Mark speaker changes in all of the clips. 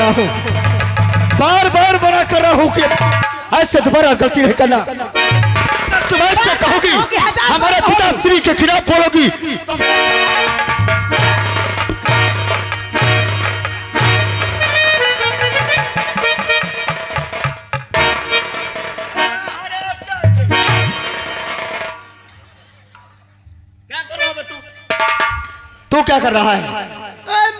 Speaker 1: रहा हूँ, बार बार मना कर रहा हूँ कि ऐसे दोबारा गलती नहीं करना। तुम ऐसे कहोगी, हमारे पिताश्री के खिलाफ बोलोगी, तू क्या कर रहा है?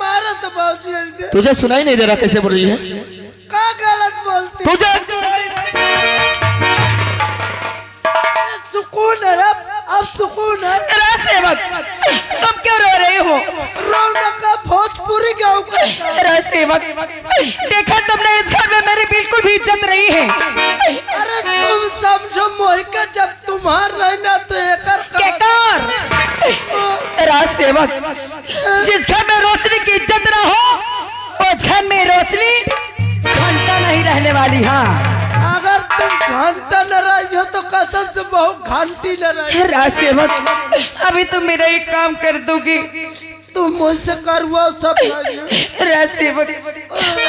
Speaker 2: मारा तो बाबूजी।
Speaker 1: तुझे सुनाई नहीं दे रहा कैसे बोल रही है?
Speaker 2: क्या गलत बोलती?
Speaker 1: तुझे
Speaker 2: सुकून है अब सुकून है।
Speaker 3: राजसेवक, तुम क्यों रो रहे हो?
Speaker 2: रौनक का भोजपुरी गाँव का।
Speaker 3: राजसेवक, देखा तुमने इस घर में मेरी बिल्कुल भी इज्जत नहीं है।
Speaker 2: अरे तुम समझो मोहिका, जब तुम्हार रहना तो एकर
Speaker 3: केकार। राजसेवक, जिस घर में रोशनी की इज्जत ना हो उस घर में रोशनी घंटा नहीं रहने वाली। हाँ,
Speaker 2: अगर तुम घंटा न रही हो तो कसम से बहुत घंटी न रही।
Speaker 3: राजसेवक, अभी तुम मेरा एक काम कर दोगी?
Speaker 2: तुम मुझसे करवा सब।
Speaker 3: राजसेवक,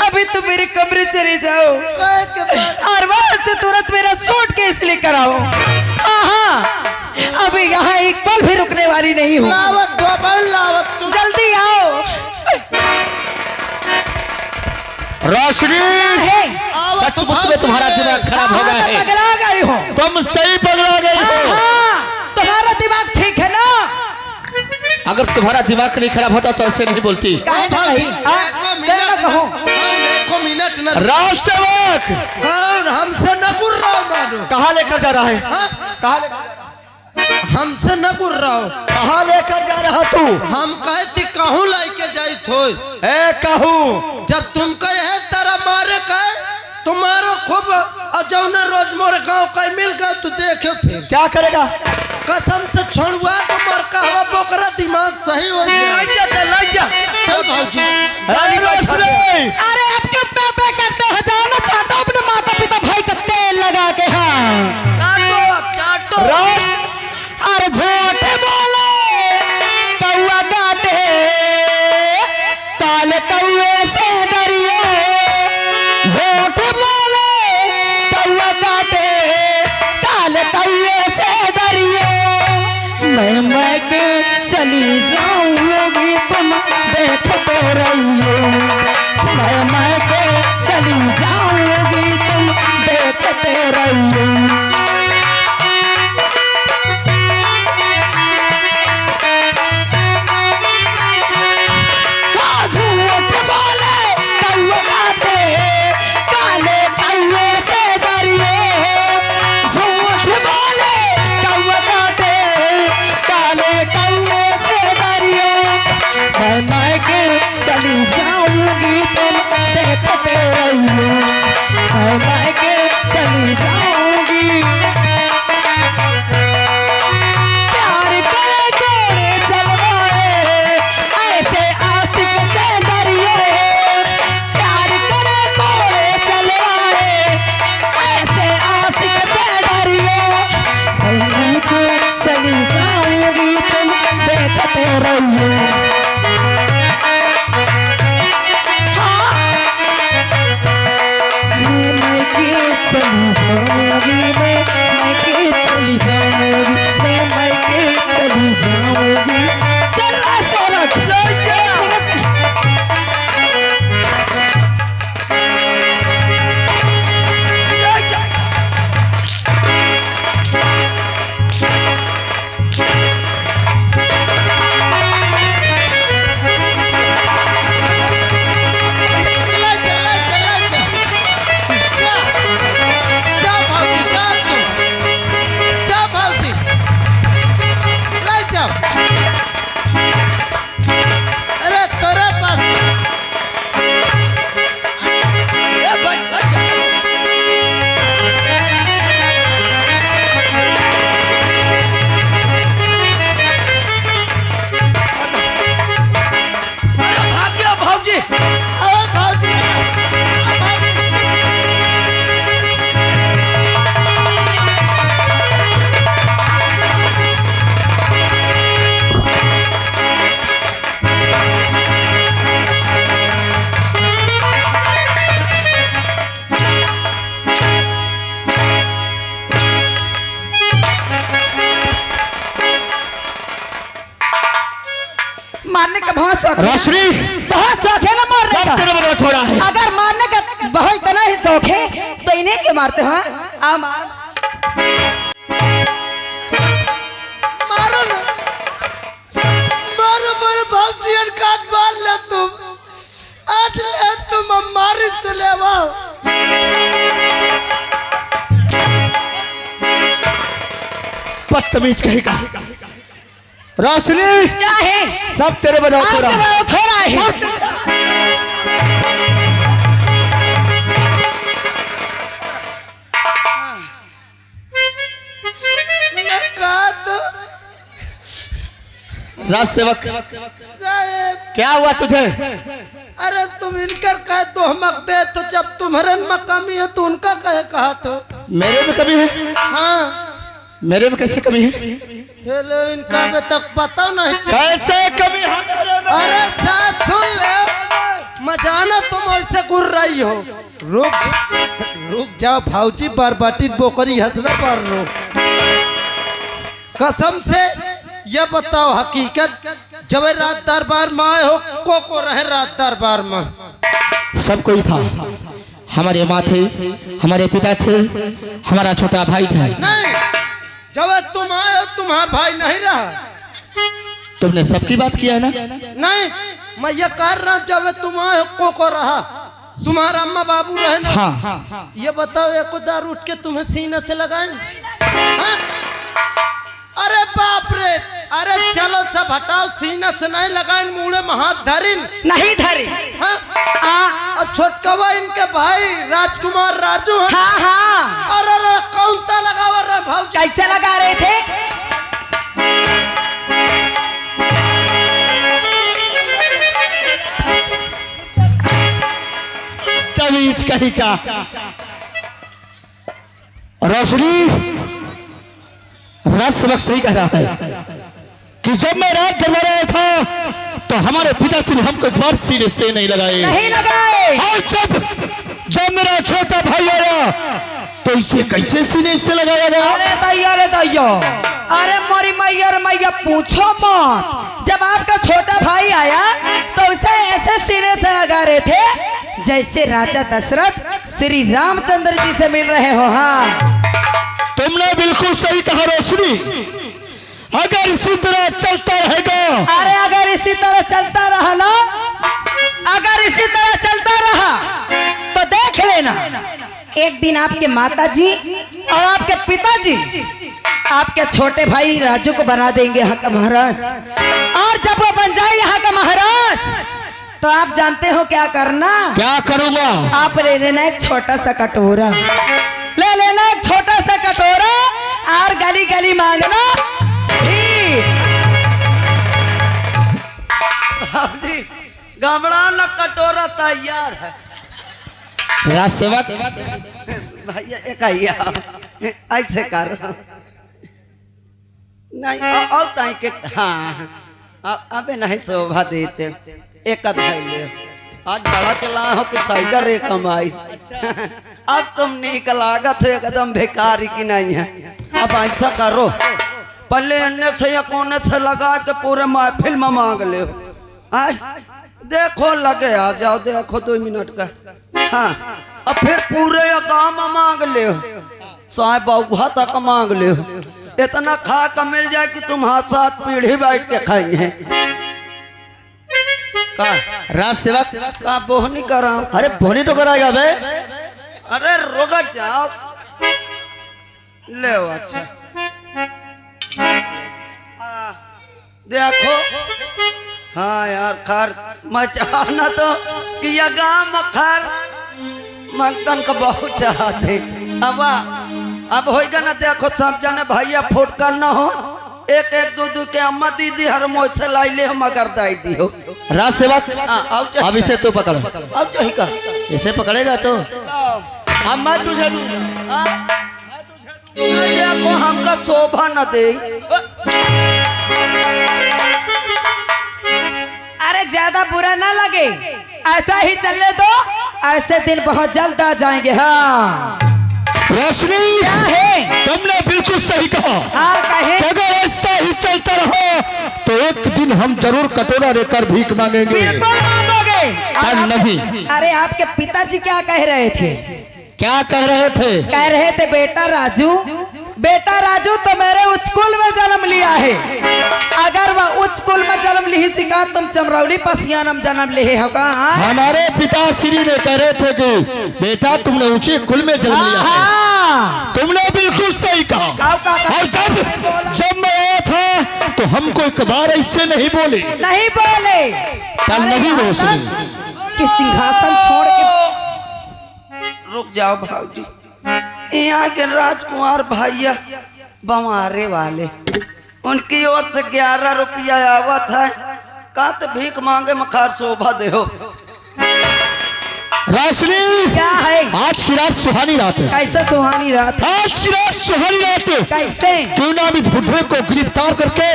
Speaker 3: अभी तुम मेरे कमरे चले जाओ और वहां से तुरंत मेरा सूटकेस लेकर आओ। हाँ, अभी यहाँ एक पल भी रुकने वाली नहीं हूँ।
Speaker 2: लावत लावत
Speaker 3: जल्दी आओ।
Speaker 1: रोशनी, सचमुच में तुम्हारा दिमाग खराब हो गया है।
Speaker 3: पगला गई हो
Speaker 1: तुम, सही पगला गई हो।
Speaker 3: तुम्हारा दिमाग ठीक है ना?
Speaker 1: अगर तुम्हारा दिमाग नहीं खराब होता तो ऐसे नहीं बोलती। राजसेवक,
Speaker 2: कौन हमसे न गुर रहा हो? मानो
Speaker 1: कहाँ लेकर जा रहा है? कहाँ
Speaker 2: हमसे न गुर रहा हो?
Speaker 1: कहाँ लेकर जा रहा तू?
Speaker 2: हम कहती कहूँ लेके जाई थो।
Speaker 1: कहूँ
Speaker 2: जब तुम कहे तारा मारे कहे तुम्हारो खूब अजौना रोज मोरे गाँव कहीं मिल गए तो देखे फिर
Speaker 1: क्या करेगा?
Speaker 2: कसम से छोड़ुआ तो मर कहवा बोकरा दिमाग सही हो जाए। चल भाजी।
Speaker 3: अरे अब क्यों पे करते हो? जाओ ना, चाटो अपने माता पिता भाई का तेल लगा के। हाँ, चाटो। अरे झूठे बोले कौआ काटे, काले कौए से डरिए। झूठ बोले कौआ काटे, काले कौए से डरिए। मैं के चली जाऊंगी, तुम देखते रहिए। मैं के चली जाऊंगी, तुम देखते रहिए। चली जाऊंगी, तुम देखते रहिए। मैं के चली जाऊंगी। प्यार के घोड़े चलवाए, ऐसे आशिक से डरिए। प्यार के घोड़े चलवाए, ऐसे आशिक से डरिए। मैं के चली जाऊंगी, तुम देखते रहिए। चली जाऊंगी मैं के चली जाऊंगी, मैं के चली जाऊंगी। चल सेवक, लो जाओ। शौक
Speaker 1: रोशनी
Speaker 3: बहुत शौक है ना मारने
Speaker 1: सब
Speaker 3: का।
Speaker 1: तेरे बना छोड़ा है।
Speaker 3: अगर मारने का बहुत इतना ही शौक है तो इन्हें क्यों मारते हो? आ मार
Speaker 2: मारो ना, मारो मारो भावजी काट मार ले तुम, आज ले तुम हम मारी तो ले वाओ।
Speaker 1: बदतमीज कहीं का। रोशनी
Speaker 3: क्या है?
Speaker 1: सब तेरे बना छोड़ा है।
Speaker 3: थोड़ा है।
Speaker 2: मैं कहा तो
Speaker 1: राज सेवक
Speaker 2: साहब,
Speaker 1: क्या हुआ तुझे?
Speaker 2: अरे तुम इनकर कहे तो हम दे, तो जब तुम्हारे में कमी है तो उनका कहे कहा तो।
Speaker 1: मेरे में कमी है?
Speaker 2: हाँ
Speaker 1: मेरे में कैसे कमी है?
Speaker 2: हेलो, इनका अभी तक पता नहीं
Speaker 1: कैसे कमी है मेरे में?
Speaker 2: अरे साहब सुन ले, मजाना तुम ऐसे गुर रही हो। रुक जाओ भाऊजी, बरबाटी बोकरी हंसना पर रो। कसम से ये बताओ हकीकत, जब रात दरबार में आए हो को रहे रात दरबार में?
Speaker 1: सब कोई था। हमारे माँ थे, हमारे पिता थे, हमारा छोटा भाई था।
Speaker 2: नहीं, जब तुम आए हो तुम्हारा भाई नहीं रहा।
Speaker 1: तुमने सबकी बात किया है ना?
Speaker 2: नहीं, मैं ये कह रहा हूँ जब तुम आए हो को रहा, तुम्हारा अम्मा बाबू रहे ना।
Speaker 1: हाँ।
Speaker 2: ये बताओ एक दार उठ के तुम्हें सीने से लगाए? हाँ? अरे बाप रे, अरे चलो सब हटाओ, सीने से नहीं लगाए, मुड़े में हाथ धरिन
Speaker 3: नहीं धरी।
Speaker 2: हाँ? और छोटकवा इनके भाई राजकुमार राजू है।
Speaker 3: हाँ हाँ।
Speaker 2: अरे कौन सा लगावा रहा भाव?
Speaker 3: कैसे लगा रहे थे?
Speaker 1: तमीज कहीं का। रोशनी राज सेवक सही कह रहा है कि जब मैं रात दरबार आया था तो हमारे पिताजी ने हमको एक बार सीने से नहीं लगाए।
Speaker 3: नहीं लगाए।
Speaker 1: और जब मेरा छोटा भाई आया तो इसे कैसे सीने से लगाया गया?
Speaker 3: अरे दैया, अरे मोरी मैया पूछो मत। जब आपका छोटा भाई आया तो उसे ऐसे सीने से लगा रहे थे जैसे राजा दशरथ श्री रामचंद्र जी से मिल रहे हो। हाँ,
Speaker 1: तुमने बिल्कुल सही कहा रोशनी। अगर इसी तरह चलता रहेगा,
Speaker 3: अरे अगर इसी तरह चलता रहा ना, अगर इसी तरह चलता रहा तो देख लेना, एक दिन आपके माताजी और आपके पिताजी आपके छोटे भाई राजू को बना देंगे यहाँ का महाराज। और जब वो बन जाए यहाँ का महाराज तो आप जानते हो क्या करना?
Speaker 1: क्या करूंगा?
Speaker 3: आप ले लेना एक छोटा सा कटोरा, ले लेना एक छोटा सा कटोरा और गली गली मांगना
Speaker 2: जी, गमड़ा न कटोरा तैयार है।
Speaker 1: राज सेवक
Speaker 2: भैया एक आइया ऐसे कर नहीं और ताई के। हाँ अबे नहीं शोभा देते एक भाई ले, आज बड़ा चला हो कि साइगर रे कमाई। अब तुम निक लागत है एकदम बेकारी की नहीं है। अब ऐसा करो, पहले अन्य से या कोने से लगा के पूरे महफिल में मांग ले। देखो लगे, आ जाओ देखो 2 मिनट का। हाँ, अब फिर पूरे गांव में मांग ले, साहब बउहा तक मांग ले, इतना खा कर मिल जाए कि तुम हाथ साथ पीढ़ी बैठ के खाएंगे। का
Speaker 1: राज सेवक
Speaker 2: का बोहनी करा?
Speaker 1: अरे बोनी तो कराएगा बे।
Speaker 2: अरे रुक जाओ, ले अच्छा देखो। हाँ यार खर मचाना तो कि ये गाँव में खर मंगतन का बहुत चाहते। अब होएगा ना, देखो सब जने भैया फुट कर ना हो, एक एक दो के अम्मा दीदी हर मोज से लाई ले हम अगर दाई दी हो।
Speaker 1: राज सेवक अब इसे तू पकड़।
Speaker 2: अब जो ही कर
Speaker 1: इसे पकड़ेगा तो अब मैं तुझे
Speaker 2: देखो हमका शोभा न दे।
Speaker 3: अरे ज्यादा बुरा ना लगे, ऐसा ही चलने दो, ऐसे दिन बहुत जल्द आ जाएंगे। हाँ
Speaker 1: रोशनी
Speaker 3: क्या है?
Speaker 1: तुमने बिल्कुल सही कहा
Speaker 3: हाँ कहे।
Speaker 1: कि अगर ऐसा ही चलता रहा तो एक दिन हम जरूर कटोरा लेकर भीख मांगेंगे।
Speaker 3: बिल्कुल मांगोगे।
Speaker 1: पर नहीं।
Speaker 3: अरे आपके पिताजी क्या कह रहे थे?
Speaker 1: क्या कह रहे थे?
Speaker 3: कह रहे थे बेटा राजू तो मेरे उच्च कुल में जन्म लिया है। अगर वह उच्च कुल में जन्म ली सिका तुम चमरौली पसियानम जन्म लिए होगा।
Speaker 1: हमारे पिताश्री ने कह रहे थे कि बेटा तुमने ऊंचे कुल में जन्म लिया है। तुमने बिल्कुल सही कहा। और जब मैं आया था तो हमको एक बार ऐसे नहीं बोले। तब नहीं रोशनी
Speaker 3: कि सिंहासन छोड़ के
Speaker 2: रुक जाओ भाजी। यहाँ के राजकुमार भैया बंवारे वाले उनकी ओर से 11 रुपया आवत है। का तो भीख मांगे मखार शोभा दे हो।
Speaker 1: रोशनी
Speaker 3: क्या है?
Speaker 1: आज की रात सुहानी रात है।
Speaker 3: कैसे सुहानी रात?
Speaker 1: आज की रात सुहानी रात है।
Speaker 3: कैसे?
Speaker 1: क्यों ना इस बुढ़े को गिरफ्तार करके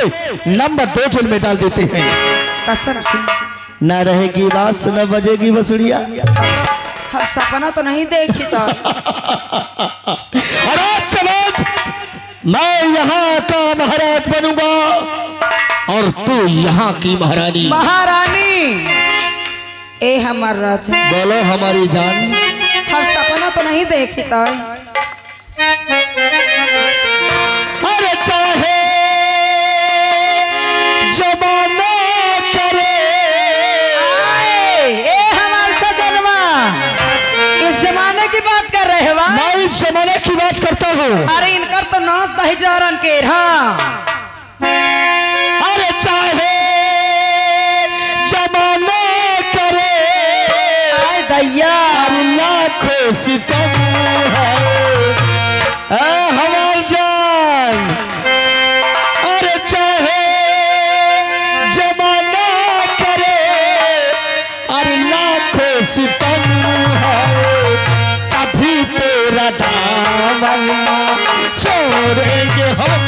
Speaker 1: नंबर 2 जेल में डाल देते हैं।
Speaker 3: कसम से
Speaker 1: न रहेगी बांस न बजेगी बसुड़िया।
Speaker 3: हम सपना तो नहीं देखी था।
Speaker 1: और आज से बाद मैं यहाँ का महाराज बनूंगा और तू यहाँ की महारानी।
Speaker 3: महारानी ए हमार राजा।
Speaker 1: बोलो हमारी जान।
Speaker 3: हम सपना तो नहीं देखी था।
Speaker 1: अरे चाहे जमाना करे।
Speaker 3: ए हमार सजनवा इस जमाने की बात कर रहे हो?
Speaker 1: मैं इस जमाने की बात करता हूँ।
Speaker 3: अरे इनकर तो नाच दही जारन के। हाँ
Speaker 1: अरे चाहे जमाना करे।
Speaker 3: आए दैया
Speaker 1: लाखों सितम है हमारी जान। अरे चाहे जमाना करे। अरे लाखों सितम है कभी तेरा दामन छोड़ेंगे हम।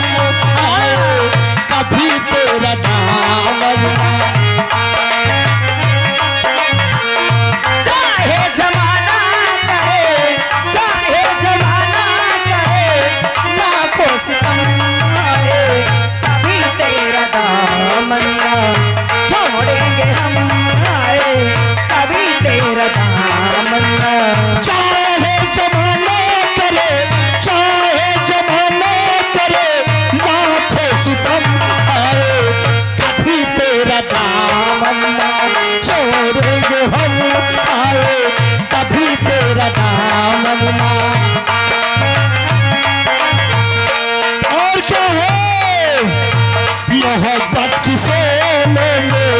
Speaker 1: कभी तेरा दामन
Speaker 3: चाहे जमाना करे लाखों सितम आए कभी तेरा दामन छोड़ेंगे हम। आए कभी तेरा दामन।
Speaker 1: चाहे जमाना करे लाखों सितम आए कभी तेरा दामन छोड़ेंगे हम। आए कभी तेरा दामन। और क्या है मोहब्बत की सोने में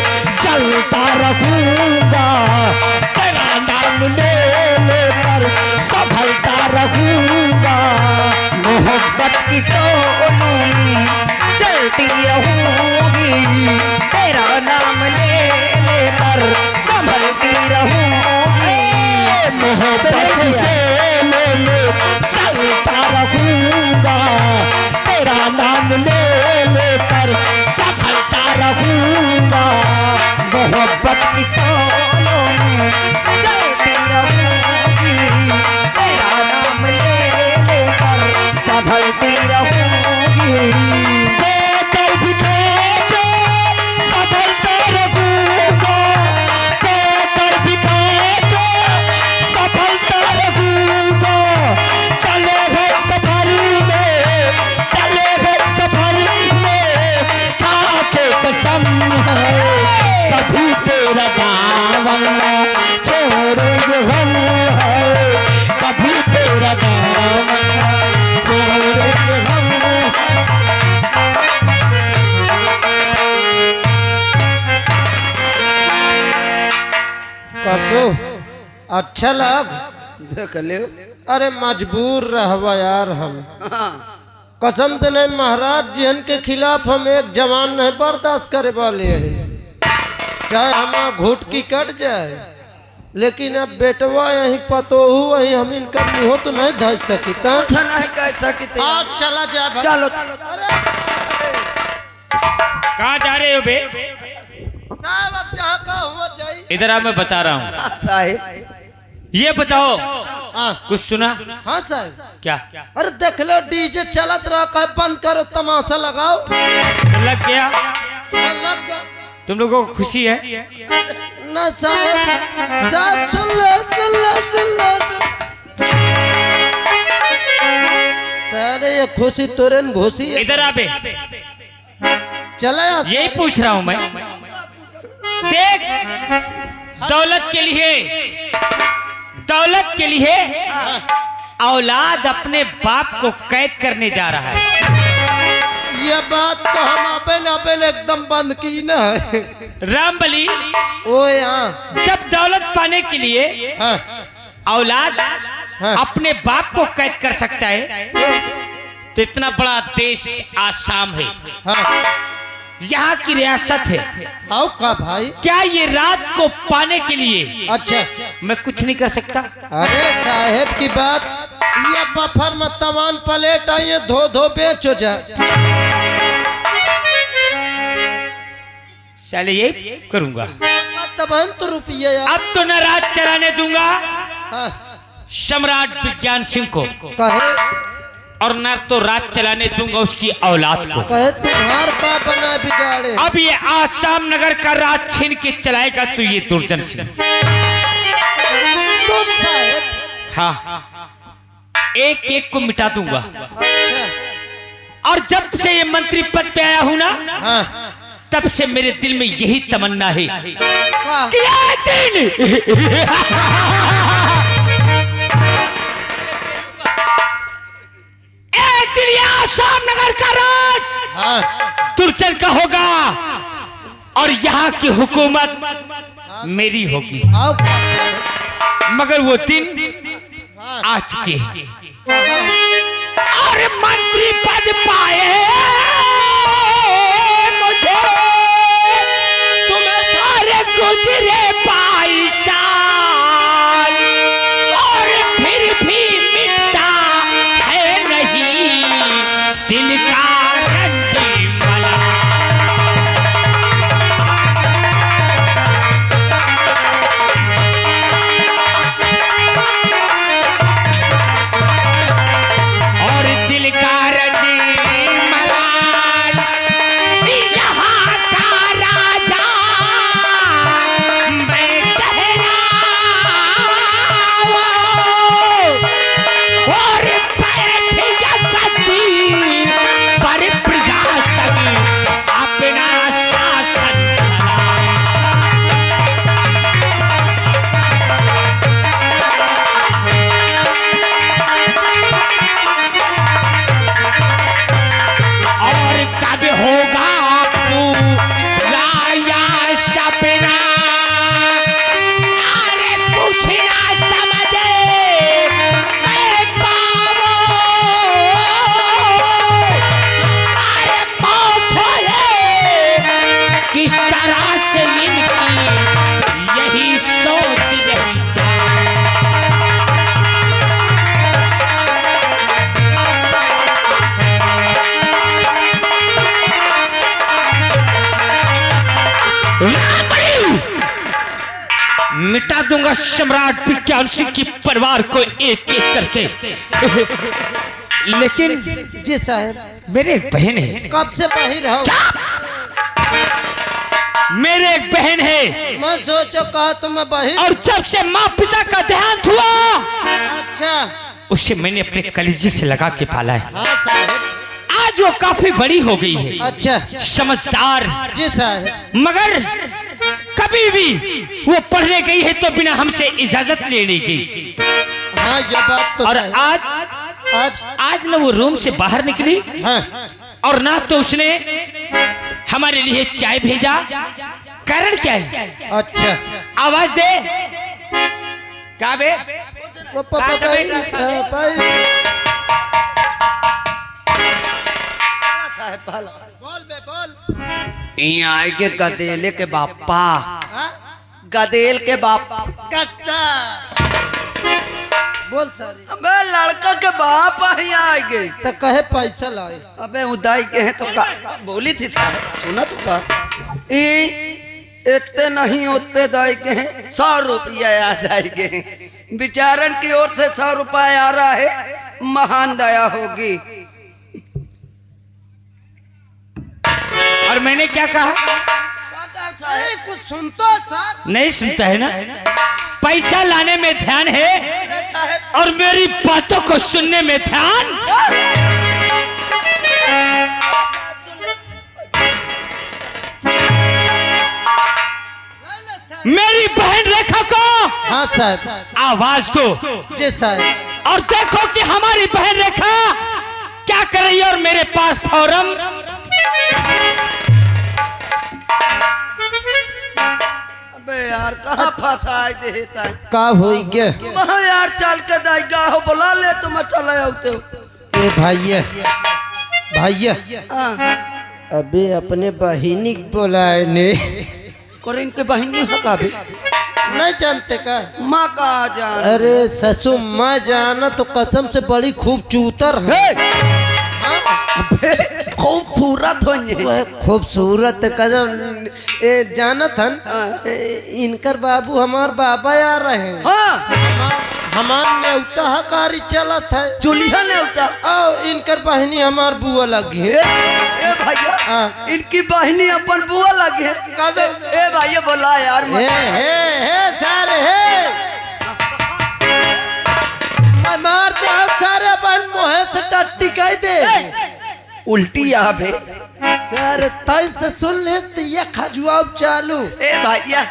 Speaker 1: चलता रहूंगा। तेरा नाम ले लेकर संभलता रहूंगा।
Speaker 3: मोहब्बत की सोनों में चलती रहूंगी। तेरा नाम ले लेकर संभलती रहूंगी।
Speaker 1: मोहब्बत की सोने में चलता रहूंगा। तेरा नाम ले लेकर संभलता रहूंगा।
Speaker 3: मोहब्बत की सोनों में चलती रहूंगी। तेरा नाम ले लेकर संभलती रहूंगी।
Speaker 1: देकर बिठा के संभलता रहूंगा। देकर बिठा के संभलता रहूंगा। चले गए सफर में खाके कसम है कभी तेरा दामन छोड़ेंगे हम। है कभी तेरा दामन छोड़ेंगे हम।
Speaker 4: कसो अच्छा लग।
Speaker 2: देख ले।
Speaker 4: अरे मजबूर रहवा यार हम।
Speaker 2: हाँ।
Speaker 4: कसम से नहीं महाराज जिहन के खिलाफ हम एक जवान नहीं बर्दाश्त करे वाले हैं। चाहे हमारा घुट की कट जाए लेकिन अब बेटवा यही पतोहू वही हम इनका मुँह तो नहीं धज सकीता।
Speaker 2: नहीं कह सकते।
Speaker 4: आज चला जा भाई।
Speaker 2: चलो
Speaker 5: कहाँ जा रहे हो बे?
Speaker 4: साहब अब जहाँ का हुआ चाहिए।
Speaker 5: इधर आ, मैं बता रहा हूँ।
Speaker 2: साहिब
Speaker 5: ये बताओ
Speaker 4: हाँ
Speaker 5: कुछ सुना?
Speaker 4: हाँ साहब।
Speaker 5: क्या?
Speaker 4: अरे देख लो डीजे चलत रहा है, बंद करो तमाशा लगाओ।
Speaker 5: तो लग गया?
Speaker 4: हाँ, लग गया।
Speaker 5: तुम लोगों को खुशी है?
Speaker 4: ना साहब, साहब सुन लो सुन लो सुन लो। सारे ये खुशी तुरंत घुसी है।
Speaker 5: इधर आ बे,
Speaker 4: चले
Speaker 5: यही पूछ रहा हूं मैं। देख, दौलत के लिए औलाद अपने बाप को कैद करने जा रहा है।
Speaker 4: ये बात तो हम अपन एकदम बंद की ना है।
Speaker 5: रामबली,
Speaker 4: ओ यहाँ
Speaker 5: जब दौलत पाने के लिए
Speaker 4: हाँ,
Speaker 5: औलाद
Speaker 4: हाँ।
Speaker 5: अपने बाप को कैद कर सकता है, तो इतना बड़ा देश आसाम है,
Speaker 4: हाँ।
Speaker 5: यहाँ की रियासत है,
Speaker 4: आओ का भाई।
Speaker 5: क्या ये रात को पाने के लिए
Speaker 4: अच्छा,
Speaker 5: मैं कुछ नहीं कर सकता?
Speaker 4: अरे साहेब की बात, ये बफर में तमाम प्लेट आई धो धो बेचो जा।
Speaker 5: चले यही करूंगा।
Speaker 4: तब तो रुपये यार।
Speaker 5: अब तो न रात चलाने दूंगा
Speaker 4: हाँ,
Speaker 5: सम्राट विज्ञान सिंह को,
Speaker 4: कहे
Speaker 5: और न तो रात चलाने दूंगा उसकी औलाद को।
Speaker 4: कहे तुम्हार का बना बिगाड़े।
Speaker 5: अब ये आसाम नगर का रात छीन के चलाएगा तो ये दुर्जन सिंह।
Speaker 4: तुम साहेब?
Speaker 5: हाँ, एक एक को मिटा दूंगा।
Speaker 4: अच्छा,
Speaker 5: और जब से ये मंत्री पद पे आया हूं ना,
Speaker 4: हाँ।
Speaker 5: तब से मेरे दिल में यही तमन्ना है
Speaker 4: का?
Speaker 5: कि एक दिन ये आसाम नगर का राज
Speaker 4: हाँ,
Speaker 5: तुर्चन का होगा और यहाँ की हुकूमत मेरी होगी।
Speaker 4: आओ का?
Speaker 5: मगर वो दिन आ चुके हैं और मंत्री पद पाए मुझे, तुम्हें सारे गुजरे 22 साल और फिर भी मिटता है नहीं दिल का रंजी मला। और दिल का रंजी मलाल यहाँ का राजा मैं कहलाऊं और बैठ गद्दी पर प्रजा सभी अपना शासन चलाए। और कब होगा पूरा या सपना, अरे कुछ ना समझे मैं पावो, अरे मौत है किस तरह से इनकी यही सोच रही जाए। मिटा दूंगा सम्राट विज्ञान सिंह की परिवार को एक एक करके। लेकिन
Speaker 4: जी साहेब,
Speaker 5: मेरे एक बहन है।
Speaker 4: कब से बाहर हो?
Speaker 5: मेरे एक बहन है
Speaker 4: मैं सोचो कहा तो मैं बाहर।
Speaker 5: और जब से माँ पिता का देहांत हुआ,
Speaker 4: अच्छा,
Speaker 5: उसे मैंने अपने कलेजे से लगा के पाला है।
Speaker 4: हाँ साहेब।
Speaker 5: आज वो काफी बड़ी हो गई है,
Speaker 4: अच्छा,
Speaker 5: समझदार,
Speaker 4: जी साहेब।
Speaker 5: मगर कभी भी वो पढ़ने गई है तो बिना हमसे इजाजत लेने गई।
Speaker 4: हाँ, ये बात तो
Speaker 5: और
Speaker 4: साहेब। आज
Speaker 5: न वो रूम से बाहर निकली,
Speaker 4: हाँ,
Speaker 5: और ना तो उसने हमारे लिए चाय भेजा। कारण क्या है?
Speaker 4: अच्छा,
Speaker 5: आवाज दे। क्या बे?
Speaker 4: पापा
Speaker 2: साहेब
Speaker 4: बोल बे बोल।
Speaker 2: यहाँ आए के गदेले के बापा, गदेल के बापा,
Speaker 4: कत्ता बोल सारी।
Speaker 2: अबे लड़का के बाप ही आएंगे
Speaker 4: तो कहे पैसा लाए।
Speaker 2: अबे उदाई के हैं तो बोली थी साहब, सुना तो का इतने नहीं उतने दाई के हैं 100 रुपया आ जाएंगे। विचारण की ओर से 100 रुपए आ रहा है, महान दया होगी।
Speaker 5: और मैंने क्या कहा?
Speaker 4: अरे कुछ सुनता सर?
Speaker 5: नहीं सुनता है ना? पैसा लाने में ध्यान है और मेरी बातों को सुनने में ध्यान। मेरी बहन रेखा को
Speaker 4: हाँ साहब।
Speaker 5: आवाज दो
Speaker 4: जी साहब।
Speaker 5: और देखो कि हमारी बहन रेखा क्या कर रही है और मेरे पास फौरन।
Speaker 2: अबे यार कहाँ फंसा देता है?
Speaker 4: का होई गे?
Speaker 2: वहाँ यार चाल के दाईगा हो, बुला ले तुम चले आते हो।
Speaker 4: ए भैया भैया,
Speaker 2: हाँ।
Speaker 4: अबे अपने बहिनी बोलाए ने
Speaker 2: और इनके बहनी है का भी
Speaker 4: नहीं जानते का?
Speaker 2: माँ का जान।
Speaker 4: अरे ससु माँ जाना तो कसम से बड़ी खूब चूतर है।
Speaker 2: खूबसूरत हो
Speaker 4: वह खूबसूरत कसम जाना था। इनकर बाबू हमार बाबा आ रहे हैं।
Speaker 2: हाँ
Speaker 4: हमार नेवता हकारी चलत है।
Speaker 2: चुलिया ने होता।
Speaker 4: इनकर बहनी हमार बुआ लगी है।
Speaker 2: ए भैया
Speaker 4: हाँ।
Speaker 2: इनकी बहनी अपन बुआ लगे। ए भैया बोला यार
Speaker 4: हे सर हे मैं मार दे सारे बहन मोहे से टट्टी कह दे।
Speaker 2: उल्टी यहाँ पे
Speaker 4: सर तई से सुन ले तो ये खजुआब चालू।
Speaker 2: ए भैया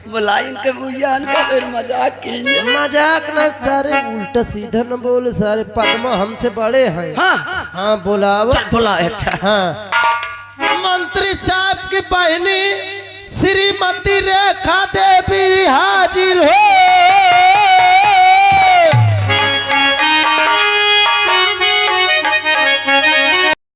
Speaker 2: बोला इनके बुआ का फिर मजाक की।
Speaker 4: मजाक न सारे उल्टा सीधा न बोले सारे पद्मा हमसे बड़े हैं।
Speaker 2: हाँ
Speaker 4: हाँ बुलाओ।
Speaker 2: चल बोला अच्छा।
Speaker 4: हाँ मंत्री साहब की बहनी श्रीमती रेखा दे